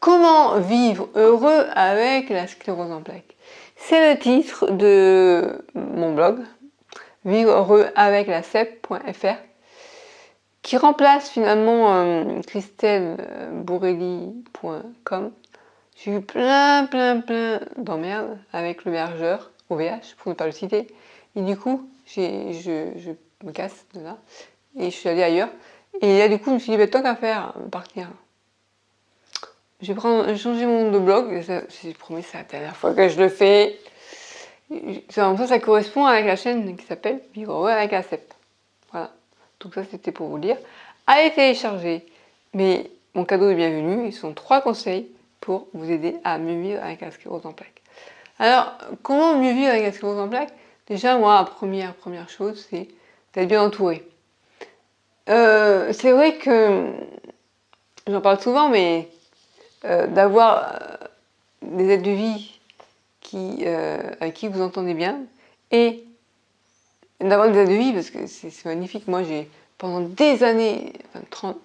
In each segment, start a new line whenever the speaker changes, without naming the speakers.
Comment vivre heureux avec la sclérose en plaques? C'est le titre de mon blog, vivre heureux avec la CEP.fr, qui remplace finalement christelleborelli.com. J'ai eu plein d'emmerdes avec l'hébergeur, OVH, pour ne pas le citer. Et du coup, je me casse de là et je suis allée ailleurs. Et là, du coup, je me suis dit, bah, tant qu'à faire, partir. Je vais changer mon nom de blog, j'ai promis, c'est la dernière fois que je le fais. Ça correspond avec la chaîne qui s'appelle Vivre heureux avec la CEP. Voilà, tout ça c'était pour vous dire. Allez télécharger, mais mon cadeau est bienvenu, ils sont 3 conseils pour vous aider à mieux vivre avec la sclérose en plaques. Alors, comment mieux vivre avec la sclérose en plaques? Déjà, moi, la première chose, c'est d'être bien entouré. C'est vrai que, j'en parle souvent, mais d'avoir des aides de vie avec qui vous entendez bien et d'avoir des aides de vie parce que c'est magnifique. Moi, j'ai pendant des années, 30 ans,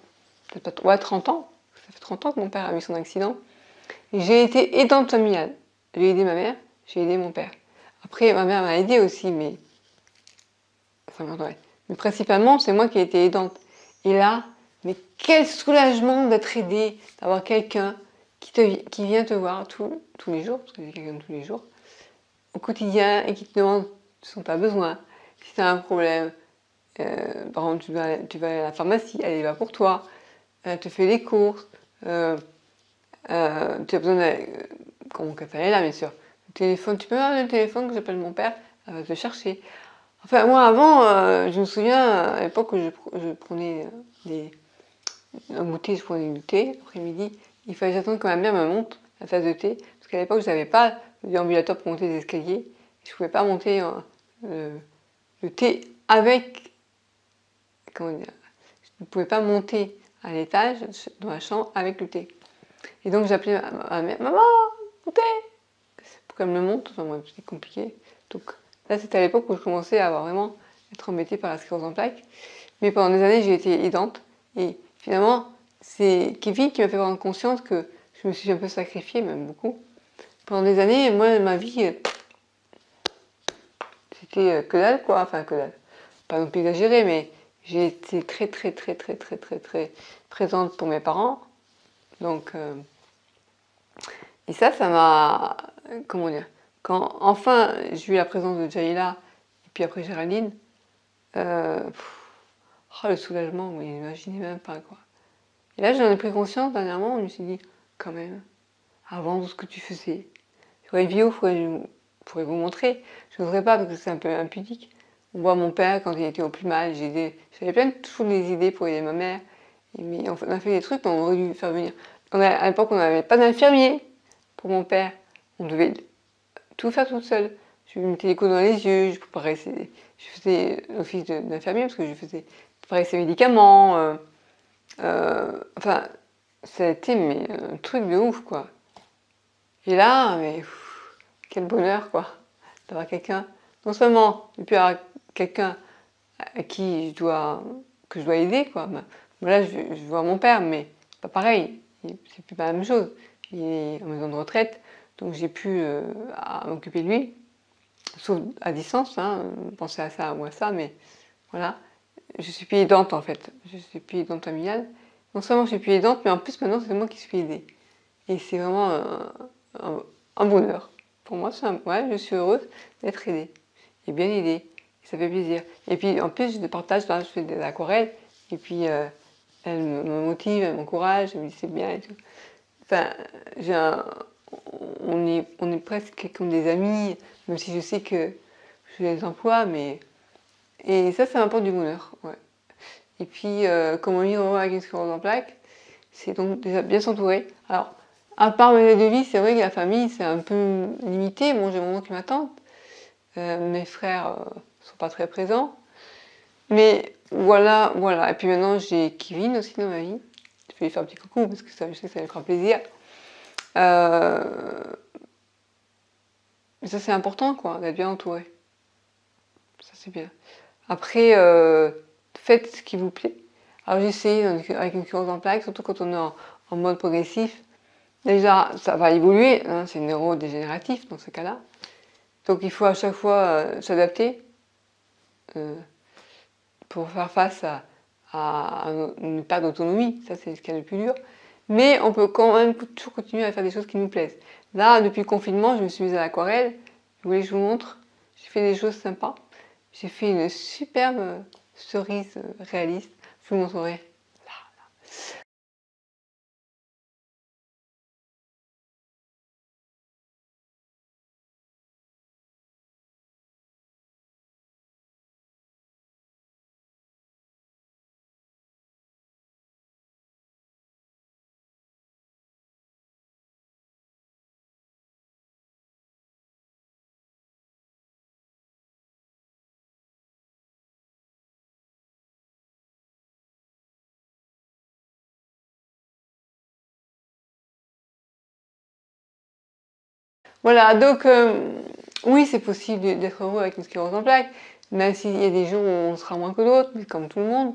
ça fait 30 ans que mon père a eu son accident, j'ai été aidante familiale. J'ai aidé ma mère, j'ai aidé mon père. Après, ma mère m'a aidé aussi, mais mais principalement, c'est moi qui ai été aidante. Et là, mais quel soulagement d'être aidée, d'avoir quelqu'un qui vient te voir tous les jours, parce que j'ai quelqu'un tous les jours, au quotidien, et qui te demande ce dont tu as besoin. Si tu as un problème, par exemple, tu vas aller à la pharmacie, elle est là pour toi, elle te fait les courses, tu as besoin quand mon café est là, bien sûr. Le téléphone, tu peux avoir le téléphone que j'appelle mon père, elle va te chercher. Enfin, moi, avant, je me souviens, à l'époque où je prenais un goûter, je prenais du thé, l'après-midi, il fallait attendre que ma mère me monte la tasse de thé, parce qu'à l'époque, je n'avais pas le déambulateur pour monter les escaliers, je ne pouvais pas monter le thé avec, comment dire, je ne pouvais pas monter à l'étage, dans la chambre, avec le thé. Et donc, j'appelais ma mère, maman, mon thé, pour qu'elle me le monte, enfin, moi, c'était compliqué. Donc, là, c'était à l'époque où je commençais à vraiment être embêtée par la sclérose en plaques. Mais pendant des années, j'ai été aidante. Et finalement, c'est Kevin qui m'a fait prendre conscience que je me suis un peu sacrifiée, même beaucoup. Pendant des années, moi, ma vie, c'était que dalle, quoi. Enfin, que dalle. Pas non plus exagéré, mais j'ai été très présente pour mes parents. Donc, et ça m'a, comment dire, quand enfin j'ai eu la présence de Jaïla, et puis après Géraldine, le soulagement, vous n'imaginez même pas, quoi. Et là, j'en ai pris conscience dernièrement, je me suis dit, quand même, avant tout ce que tu faisais, j'aurais une vidéo, je pourrais vous montrer. Je n'oserais pas parce que c'est un peu impudique. On voit mon père quand il était au plus mal, j'avais plein de toujours des idées pour aider ma mère. Mais on a fait des trucs qu'on aurait dû faire venir. À l'époque, on n'avait pas d'infirmier pour mon père. On devait tout faire toute seule. Je lui mettais les coups dans les yeux, je faisais l'office d'infirmier parce que je préparais ses médicaments. Enfin, ça a été un truc de ouf, quoi. Et là, quel bonheur, quoi, d'avoir quelqu'un, non seulement et puis avoir quelqu'un à qui que je dois aider, quoi. Là, je vois mon père, mais pas pareil, c'est plus pas la même chose. Il est en maison de retraite, donc j'ai pu à m'occuper de lui, sauf à distance, hein, penser à ça ou à ça, mais voilà. Je suis plus aidante en fait, je suis plus aidante familiale. Non seulement je suis plus aidante, mais en plus maintenant c'est moi qui suis aidée. Et c'est vraiment un bonheur. Pour moi, je suis heureuse d'être aidée et bien aidée. Et ça fait plaisir. Et puis en plus, je partage, là, je fais des aquarelles. Et puis elle me motive, elle m'encourage, elle me dit c'est bien et tout. Enfin, on est presque comme des amis, même si je sais que je les emploie, mais. Et ça m'apporte du bonheur. Ouais. Et puis, comment vivre avec une sclérose en plaques, c'est donc déjà bien s'entourer. Alors, à part mes aides de vie, c'est vrai que la famille, c'est un peu limité. Bon, j'ai mon oncle et ma tante. Mes frères sont pas très présents. Mais voilà. Et puis maintenant, j'ai Kevin aussi dans ma vie. Je vais lui faire un petit coucou parce que je sais que ça lui fera plaisir. Mais ça, c'est important, quoi, d'être bien entouré. Ça, c'est bien. Après, faites ce qui vous plaît. Alors, j'ai essayé avec une sclérose en plaques, surtout quand on est en mode progressif. Déjà, ça va évoluer, hein, c'est neurodégénératif dans ce cas-là. Donc il faut à chaque fois s'adapter pour faire face à une perte d'autonomie, ça c'est ce qui est le plus dur. Mais on peut quand même toujours continuer à faire des choses qui nous plaisent. Là, depuis le confinement, je me suis mise à l'aquarelle. Vous voulez que je vous montre? J'ai fait des choses sympas. J'ai fait une superbe cerise réaliste. Je vous montrerai. Voilà, donc oui, c'est possible d'être heureux avec une sclérose en plaques, même s'il y a des jours où on sera moins que d'autres, mais comme tout le monde.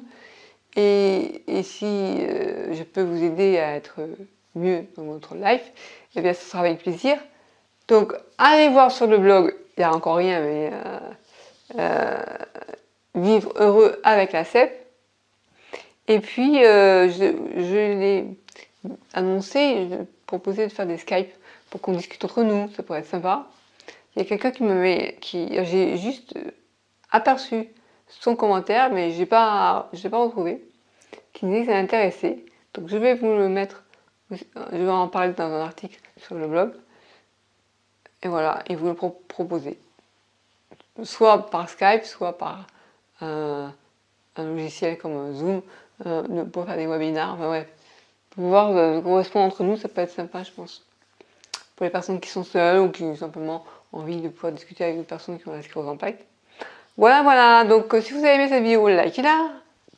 Et si je peux vous aider à être mieux dans votre life, eh bien ce sera avec plaisir. Donc allez voir sur le blog, il n'y a encore rien, mais vivre heureux avec la CEP. Et puis je l'ai annoncé, je proposais de faire des Skype pour qu'on discute entre nous, ça pourrait être sympa. Il y a quelqu'un j'ai juste aperçu son commentaire, mais je l'ai pas retrouvé, qui disait que ça l'intéressait. Donc je vais vous le mettre, je vais en parler dans un article sur le blog. Et voilà, et vous le proposer. Soit par Skype, soit par un logiciel comme Zoom, pour faire des webinars. Enfin, ouais. Pouvoir correspondre entre nous, ça peut être sympa, je pense. Pour les personnes qui sont seules ou qui ont simplement envie de pouvoir discuter avec d'autres personnes qui ont la sclérose en plaques. Voilà, voilà. Donc, si vous avez aimé cette vidéo, likez-la.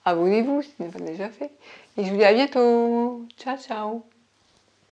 Abonnez-vous si ce n'est pas déjà fait. Et je vous dis à bientôt. Ciao, ciao.